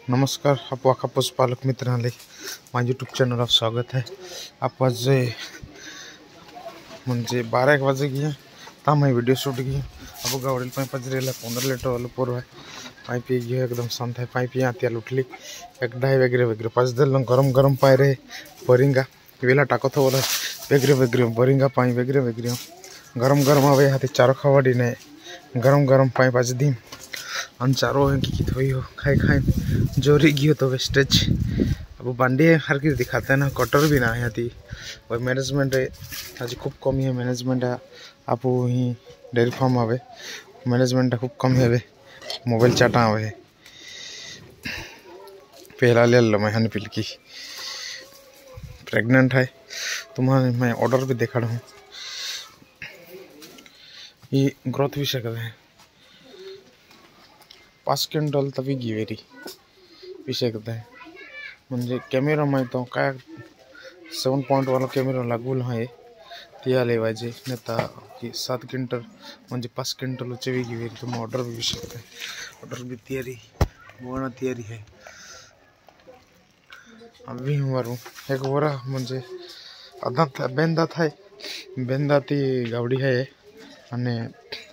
नमस्कार, आपका पशुपालक मित्रांले माझ्या यूट्यूब चॅनलवर स्वागत आहे। आप आज म्हणजे 12 वाजे गया तब मैं वीडियो शूट की अब गावड़ील पाइप पजरेला 15 लीटर वाला पोर है पाइप ये एकदम शांत है। पाइप यहाँ त्याल उठली एक डाय वगैरह वगैरह पाच दल गरम गरम पाय रे बरिंगा वेला टाकत हो वगैरह वगैरह बरिंगा पाई वगैरह वगैरह गरम गरम आवे हाथी चारो खावाड़ी ने गरम गरम पाइप आज दी अन चारो की थोड़ी हो खाए खाए जोरी गियो तो वेस्टेज अब बांडे हर किस दिखाते हैं ना कटर भी ना है थी और मैनेजमेंट आज खूब कम है। मैनेजमेंट आप ही डेयरी फार्म आवे मैनेजमेंट खूब कम है मोबाइल चाटा आवे पहला ले लो मैं हन पिल की प्रेग्नेंट है तुम्हारे मैं ऑर्डर भी देखा हूँ ये ग्रोथ भी सकते हैं 5 क्विंटल तभी गिवेरी विषयकता है म्हणजे कॅमेरा माहित काय 7 पॉइंट वाला कॅमेरा लागूल आहे ते आले पाहिजे नेता की 7 क्विंटल म्हणजे 5 क्विंटल चे भी गिवेरी तुम ऑर्डर भी विषयकता है ऑर्डर भी तैयारी बोना तैयारी है अभी हमारू एक वरा म्हणजे आधा बेंदा ती गावडी है आणि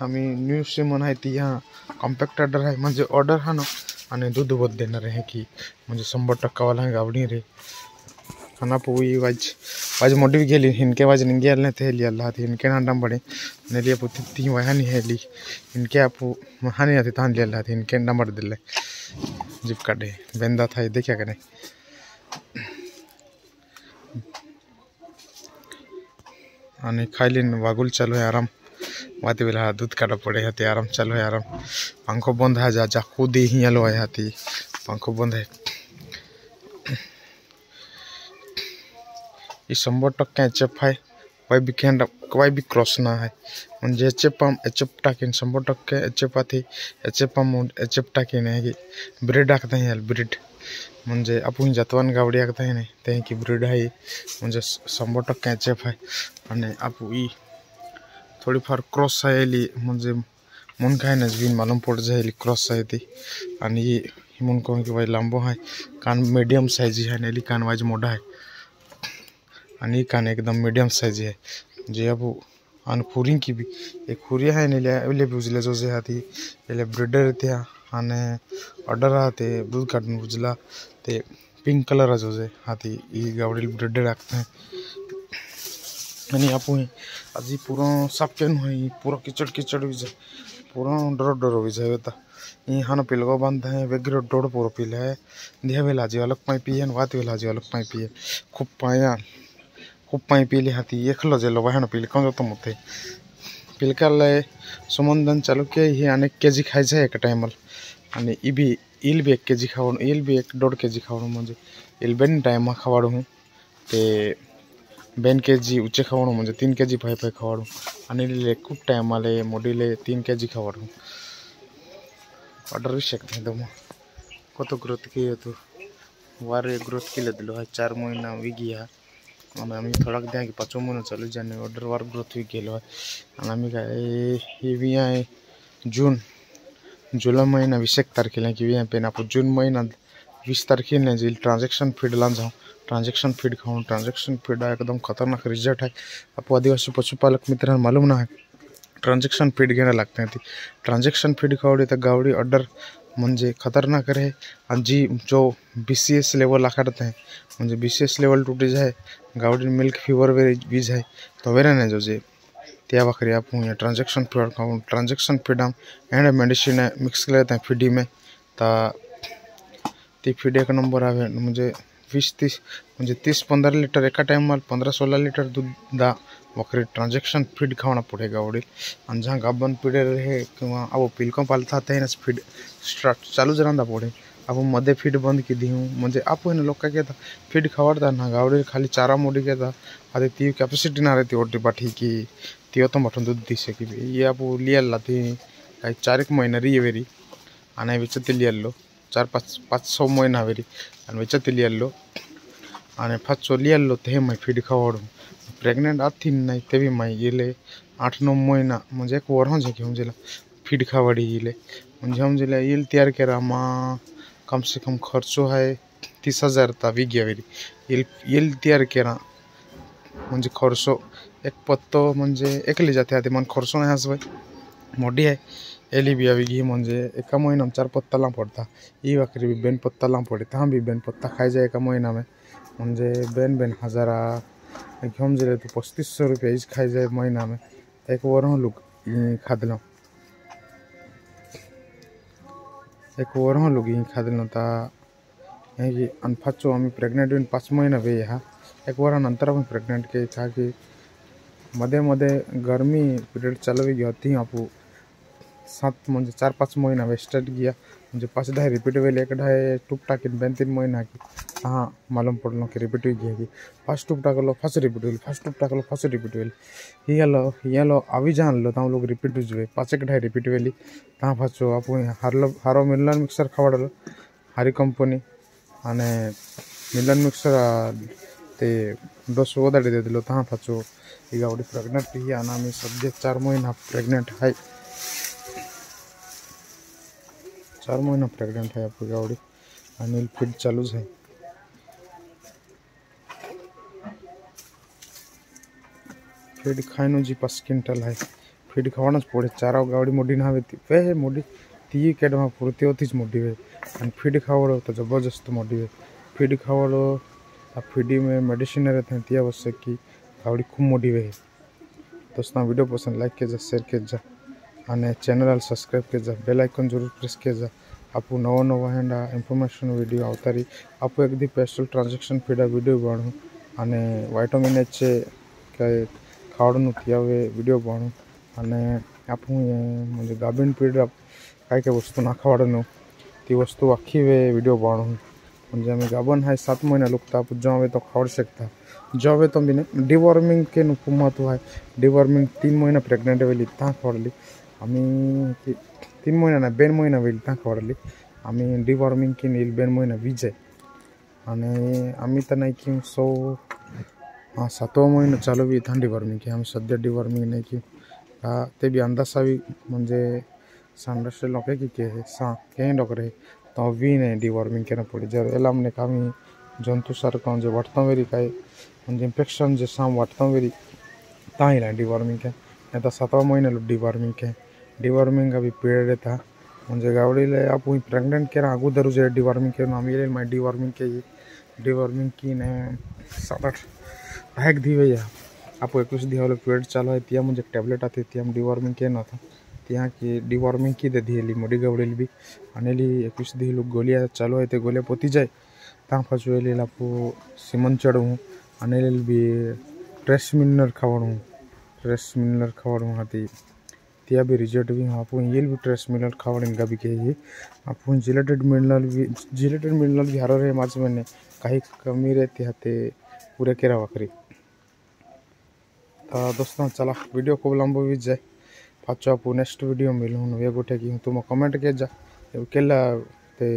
आम्ही न्यू सिमन आहे ती यहाँ कॉम्पॅक्ट ऑर्डर है म्हणजे ऑर्डर हा ना आणि दूध बहुत देणार आहे की म्हणजे 100% वाला है गावडी रे खाना पोई वाज मोटिव गेली इनके वाज नहीं गेल ने थे लिया ला इनके नाम बड़े ने लिया पुती ती वहानी है ली इनके आप हानि आती तान लिया ला इनके नंबर दिले जिप काटे बेंदा था देखा करे आणि खाइलिन वागुल चालू है आराम वाते बेला दूध काटा पड़े हाथी आराम चालू है आराम पंखो बंद है जा जा खुद ही आलो है हाथी पंखो बंद है ये 100% एचएफ है कोई भी क्रॉस ना है म्हणजे एचएफ टाकीन 100% एचएफ आती एचएफ टाकीन है की ब्रीड आखते हैं ब्रीड म्हणजे आपण जतवन गावडी आखते हैं ते की ब्रीड है म्हणजे 100% एचएफ है आणि आपू ई थोड़ी फार क्रॉस है म्हणजे मन काय ना बिन मालूम पड़ जाए क्रॉस है ती आणि मन को कि भाई लंबो है कान मीडियम साइज है नेली कान वाइज मोटा है आणि कान एकदम मीडियम साइज है जे अब अन खुरी की भी एक खुरी है नेले एले बुझले जो जे हाती एले ब्रीडर त्या आणि ऑर्डर आते दूध काटून बुझला ते पिंक कलर जो जे हाती ई गावडील ब्रीडर रखते हैं आणि आज पूरा साफ केन हुई पूरा किचड़ भी जाए पूरा डर भी जाए होता यहाँ ना पिलगो बंद है वगैरह डोड़ पूरा पिल है दिया वेला जी अलग पाई पिए वात वेला जी अलग पाई पिए खूब पाई पीली हाथी एकलो जेलो वह पिल कौन तो मत पिलकाल सुमंदन चालू के ही अनेक केजी खाई जाए एक टाइमल आणि इल भी 1 केजी खावा इल भी 1.5 केजी खावा म्हणजे इल बेन टाइम खावाड़ू हूँ ते बेन केजी उच्चे खावाड़ू म्हणजे 3 केजी पाई खावाड़ू आणि खूब टाइम आले मोडीले 3 केजी खावाड़ू ऑर्डर भी शकते हैं तुम कत ग्रोथ की तो वार ग्रोथ के दिलो है 4 महीना भी गया आम्ही थोड़ा दिया कि 5 महीना चालू जाने ऑर्डर वार ग्रोथ भी गेलो है आणि आम्ही काय भी आहे जुलै महिना 20 तारखेला की यहाँ पे आप जून महिना 20 तारखेला जाईल ट्रांजेक्शन फीडला जाऊँ ट्रांजेक्शन फीड खाऊं ट्रांजेक्शन फीड एकदम खतरनाक रिजल्ट है आपको आदिवासी पशुपालक मित्रांनो मालूम ना है ट्रांजेक्शन फीड घेना लगते हैं ट्रांजेक्शन फीड खावड़ी तो गावड़ी ऑर्डर म्हणजे खतरनाक रहे और जी जो BCS लेवल आखड़ते हैं म्हणजे BCS लेवल टूटी जाए गावड़ी मिल्क फीवर भी जाए तो वेरे नहीं जो जे त्या बकरी आप ट्रांजेक्शन फीड खाऊं ट्रांजेक्शन फीड हम एंड मेडिसिन मिक्स कर लेते हैं फीडी में ती फीड एक नंबर आवे म्हणजे 20-30 म्हणजे 30-15 लीटर एका टाइम 15-16 लीटर दूध दा बकरी ट्रांजेक्शन फीड खाना पड़ेगा गावड़ी और जहाँ गाबन पीड़े रहे कि अब पिलकों पालता है ना फीड स्टार्ट चालू जरा पड़े अब मध्य फीड बंद की दी हूँ म्हणजे आप लोग क्या था फीड खावाड़ता ना गावड़ी खाली चारा मोड़ी के था अरे ती कैपेसिटी ना रहती ओटी पाठी की ती तो मटन दूध दी सकी ये आप लिया लाती 4 महीना रही वेरी आने विचती लिया लो 4-5 महीना वेरी आणि विचती लिया लो आणि 5 लिया लो ते मैं फीड खावाड़ू प्रेग्नेंट आती नहीं ते भी मैं ये 8-9 महीना म्हणजे एक वर हो जाए कि हम फीड खावाड़ी ये म्हणजे हम जिला येल तैयार करा माँ कम से कम खर्चो है 30,000 वी गेवेरी येल तयार केला म्हणजे खर्चो एक पत्तो म्हणजे एकली जाते आधी मन खर्चो नाही हसवाय मोठी आहे एली भी अभी घी म्हणजे एका महीना में 4 पत्ता लाम पड़ता ये बकरी भी बेन पत्ता लाम पड़े तहाँ भी बेन पत्ता खाई जाए एका महीना में म्हणजे बेन बेन हज़ारा घेम जिले तो 3500 रुपया इस खाई जाए महीना में एक वरों लोग खाद लो एक वरों लोग खाद लो ता यही अनफाचो आम्ही प्रेग्नेंट होऊन 5 महीना वे यहाँ एक वरा नंतर आपण प्रेग्नेंट के था कि मध्ये मध्ये गर्मी पीरियड चालवी होती आपू 7 म्हणजे 4-5 महीना वेस्टेड गया म्हणजे 5-10 रिपीट वेले एक ढाई टूप टाकिन 2-3 महीना की हाँ मालूम पड़लो कि रिपीट गया कि फर्स्ट टूप टाकलो फर्स्ट रिपीट वेल फर्स्ट टूप टाकलो फर्स्ट रिपीट वेल ये लो अभी जान लो ताऊ लोग रिपीट जुए 5-1 ढाई रिपीट वेली ता फाचो आप हारो मिलन मिक्सर खावाडलो हारी कंपनी आने मिलन मिक्सर ते डोस ओदाड़ी दे दिलो ता फाचो ಈಗ ಅವಡಿ प्रेग्नेंट ही आना मी सध्या 4 महीना प्रेग्नेंट है 4 महीना प्रेग्नेंट है आपकी गावड़ी अनिल फीड चालू है फीड खाने जी 5 क्विंटल है फीड खावाना पड़े चारा गावड़ी मोडी ना वे वे मोडी ती केडमा पूर्ति होतीच मोडी वे आणि फीड खावड़ो तो जबरदस्त मोडी वे फीड खावड़ो आ फीडी में मेडिसिन रहते हैं ती आवश्यक की गावड़ी खूब मोडी वे दोस्तों वीडियो पसंद लाइक के जा शेयर के जा અને ચેનલ સબસ્ક્રાઇબ કરજો બેલ આઇકન જરૂર પ્રેસ કરજો આપુ નવો નવો હેન્ડ ઇન્ફોર્મેશન વિડિયો આવતા રહી આપુ એક દી પેસ્ટલ ટ્રાન્ઝેક્શન ફીડા વિડિયો બનાવું અને વિટામિન એચ કે ખાવડનું થયાવે વિડિયો બનાવું અને આપુ म्हणजे ગાબિન ફીડ काय काय वस्तू नाखावाडનું ती वस्तू आखी वे विडियो बनाવું म्हणजे आम्ही गाबन आहे 7 महिना लोक आप जावे तो खावड शकता जावे तो भी डिवॉर्मिंग के महत्व है डिवॉर्मिंग 3 महीना प्रेग्नेंट वेली ता खावडली आम्ही 3 महीना ना 2 महीना वेली ता खावडली आम्ही डिवॉर्मिंग की नील 2 महीना विजय आणि आम्ही तर नाही की 7वा महिना चालू भी था डिवॉर्मिंग की आम्ही सध्या डिवॉर्मिंग नाही की ते भी अंदासावी म्हणजे सांडसे लोक की के सा कहीं लोक रहे तो वी नहीं डिवॉर्मिंग करना पड़ी जर एला हमने कामी जंतु सारखं म्हणजे वाटतं वेरी काय म्हणजे इन्फेक्शन जे साम वाटतं वेरी ताईला डिवॉर्मिंग के नाही तर 7वा महिन्याला डिवॉर्मिंग के डिवॉर्मिंग अभी पीरियड था म्हणजे गावडीला आपण प्रेग्नेंट केला अगोदर जे डिवॉर्मिंग करून आम्ही येईल माय डिवॉर्मिंग की ने 7-8 एक दी भैया आप 21 दी वाला पीरियड चालू है तिया म्हणजे टैबलेट आती थी हम डिवॉर्मिंग के ना था तिया की डिवॉर्मिंग की दे दिली मोडी गावडीली भी आणली 21 दी लोग गोलियां चालू है ते गोलियां पोती जाए ता फसवेली आपू सीमन चढ़ू आणली भी ट्रेस मिनरल खावड़ू हाथी तिया भी रिजल्ट भी आप ये भी ट्रेस मिनरल खावड़ेंगा भी कही आप जिलेटेड मिनरल भी हारो रहे माझ मैंने कहीं कमी रहती हाथे पूरे केरा वकरी तो दोस्तों चला वीडियो को लंबो भी जाए पाचो आप नेक्स्ट वीडियो मिलूँ वे गोटे की तुम कमेंट के जा केला ते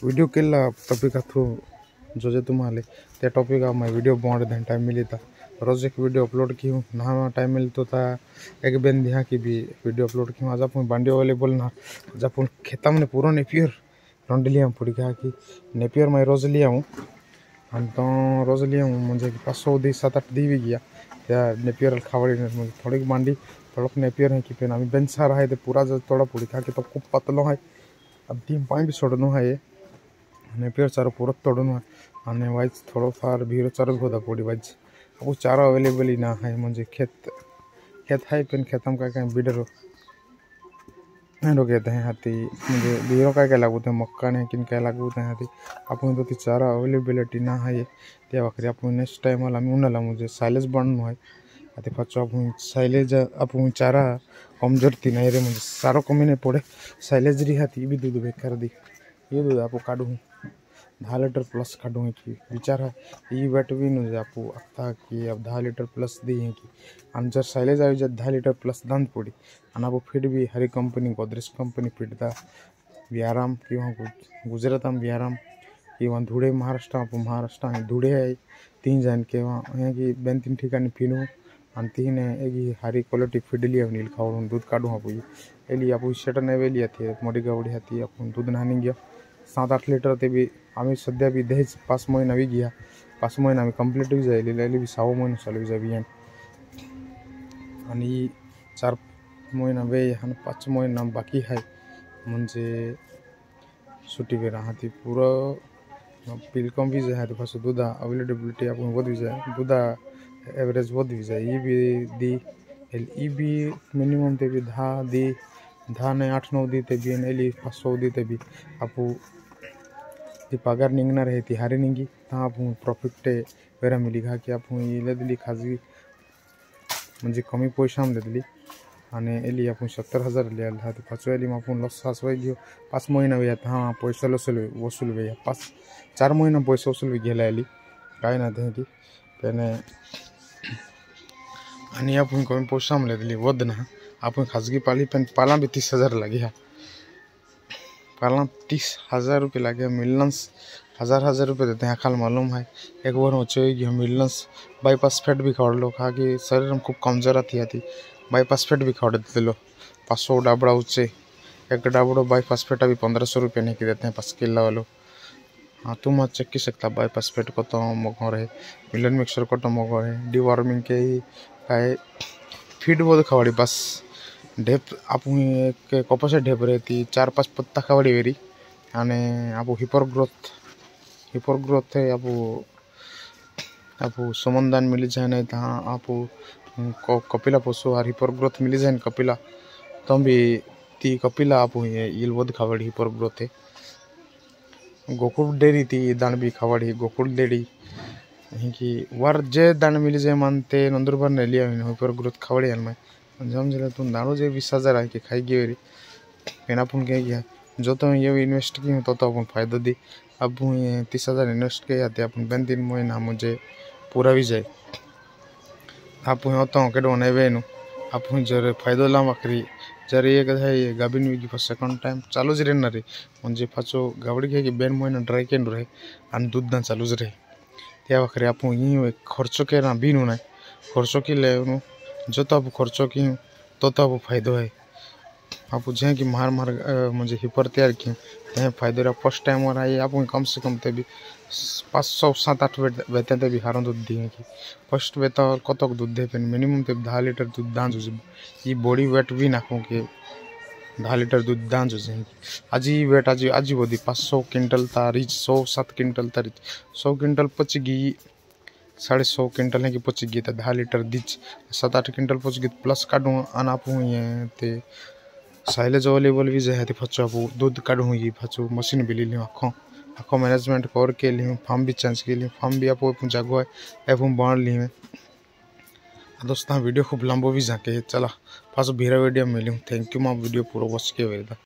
वीडियो केला टॉपिक थ्रू जो जे तुम्हारे ते टॉपिक मैं वीडियो बॉन्ड दें टाइम मिली था रोज एक वीडियो अपलोड की हूँ ना टाइम मिलता था एक बेन दिया की भी वीडियो अपलोड की हूँ आज आप बांडी अवेलेबल ना आज आप खेता में पूरा नेपियर रंड लिया पड़ी क्या कि नेपियर मैं रोज लिया हूँ हम तो रोज लिया हूँ मुझे 500 दी 7-8 दी भी गया या नेपियर खावड़ी मुझे थोड़ी बांडी थोड़ा नेपियर है कि फिर अभी बेन सारा है तो पूरा जो थोड़ा पूरी खा के तो खूब पतलो है अब 3 पाई भी छोड़नो है ये नेपियर चारो पूरा तोड़नो है आने वाइज थोड़ा फार भीड़ चारो होता पड़ी वाइज अब चारा अवेलेबल ही ना है मुझे खेत है पेन खेतम का कहीं बीडर कहते हैं हाथी मुझे बीरो का क्या लागू थे मक्का ने किन क्या लागू थे हाथी आप तो चारा अवेलेबिलिटी ना है त्या वखरी आप नेक्स्ट टाइम वाला उन्हाला मुझे साइलेज बननो है हाथी फचो आप साइलेज आप चारा कमजोर थी नहीं रे मुझे सारो कमी नहीं पड़े साइलेज रही हाथी भी दूध बेकार दी ये दूध आप काढू 10 लीटर प्लस काढू है कि विचार है ये वेट भी नहीं आपको आता कि अब 10 लीटर प्लस दी है कि आणि जर साइलेज आई जर 10 लीटर प्लस दान पड़ी आणि आप फीड भी हरी कंपनी गोदरेज कंपनी फीड था व्यायाम किंवा गुजरात व्यायाम किंवा धुळे महाराष्ट्र धुळे आहे 3 जान किंवा की 2-3 ठिकाणी फिरू आणि तीन एक हारी क्वालिटी फीड लिया नील खावड़ून दूध काढू आप एली आप शेटर नहीं वेली आती मोटी गावड़ी आती अपन दूध नहानी गया 7-8 लिटर ते भी आम्ही सध्या बी दहेज 5 महिना बी घ्या 5 महिना आम्ही कंप्लीट बी जायलेली बी 6 महिना चालू जावी आणि 4 महिना वे आणि 5 महिना बाकी आहे म्हणजे सुटी वे राहते पुरं पिलकम भी जाए तो दूधा अवेलेबिलिटी आपण वधी जाए दूधा एवरेज वधी जाए ई भी दी ई भी मिनिमम ते भी 10 दी 10 नहीं 8-9 दी ते भी एली 500 दी ते भी आपू ती पगार निघणार आहे ती हारी निघी तर आपण प्रॉफिट वेरा मिली घा की आपण इला दिली खाजगी म्हणजे कमी पैशामध्ये दिली आणि एली आपण 70,000 लिहायला हा ती 5 वेळी आपण लॉस 6 वेळी घेऊ 5 महिना वेळात हा पैसा वसूल वेळा 4 महिना पैसा वसूल घ्यायला आली काय ना ते त्याने आणि आपण कमी पैशामध्ये दिली वध ना आपण खाजगी पाली पण पाला भी 30,000 लागे हा पाला 30,000 रुपये लागे मिलन्स हजार रुपये देते हैं खाल मालूम है एक बार हो मिलन्स बाईपास फेट भी खा लो खा कि शरीर में खूब कमजोर थी बाईपास फेट भी खा देते लो 500 डाबड़ा उच्चे एक डाबड़ो बाईपास फेट अभी 1500 रुपये नहीं की देते हैं 5 किलो वालों। हाँ तुम चेक की सकता बाईपास फेट को तो मगो रहे मिलन मिक्सर को तो मगो रहे डिवॉर्मिंग के ही काय फीड बहुत खवाड़ी बस ढेप आप कपा से ढेप रहती 4-5 पत्ता खवाड़ी वेरी आने आप हिपर ग्रोथ है आपको सुमनदान मिली जाए नहीं तो आपको कपिला पशु और हिपर ग्रोथ मिली जाए कपिला तो भी ती कपिला आप इलवद खावड़ी हिपर ग्रोथ है गोकुल डेरी ती दान भी खावड़ी गोकुल डेरी कि वार जे दान मिली जाए मानते नंदुरबार ने लिया हिपर ग्रोथ खावड़ी मैं समझ तुम दानो जे 20,000 है कि खाई गई पेना पुन क्या गया जो तो ये इन्वेस्ट की तो अपन फायदा दी अब 30,000 इन्वेस्ट किया थे अपन 2-3 महीना मुझे पूरा भी जाए आप होता हूँ केडो नहीं वे आप जरे फायदा ला आखरी जरे एक है गाबिन भी फर्स्ट सेकंड टाइम चालू ज रहना रे म्हणजे फाचो गावड़ी के 2 महीना ड्राई केंड रहे आणि दूध ना चालू ज रहे त्या आखरी आप खर्चो के ना बीनू ना खर्चो की ले जो तो आप खर्चो की तो आप फायदो है आप जे कि मार म्हणजे हिपर तैयार की फायदो रहा फर्स्ट टाइम और आई आप कम से कम ते भी 500-7-8 वेतन ते भी हारों दूध दिए कि फर्स्ट वेतन कतक दूध दे पे मिनिमम ते 10 लीटर दूध दान जो ये बॉडी वेट भी नाखों के 10 लीटर दूध दान जो आज ही वेट आज बोधी 500 क्विंटल तारीच 100-7 क्विंटल तारीच 100 क्विंटल पच गई 150 क्विंटल है कि पच गई 10 लीटर दीच 7-8 क्विंटल पच गई प्लस काटूँ अनाप ये साइलेज अवेलेबल भी जाए फचो आप दूध काढ़ू ये फचो मशीन भी ली आखो मैनेजमेंट करके ली फार्म भी चेंज के लिए फार्म भी आप जगह है बाढ़ ली दोस्तों वीडियो खूब लंबो भी जाके चला पास भीरा वीडियो मिली थैंक यू माँ वीडियो पूरा वॉच के वेदा।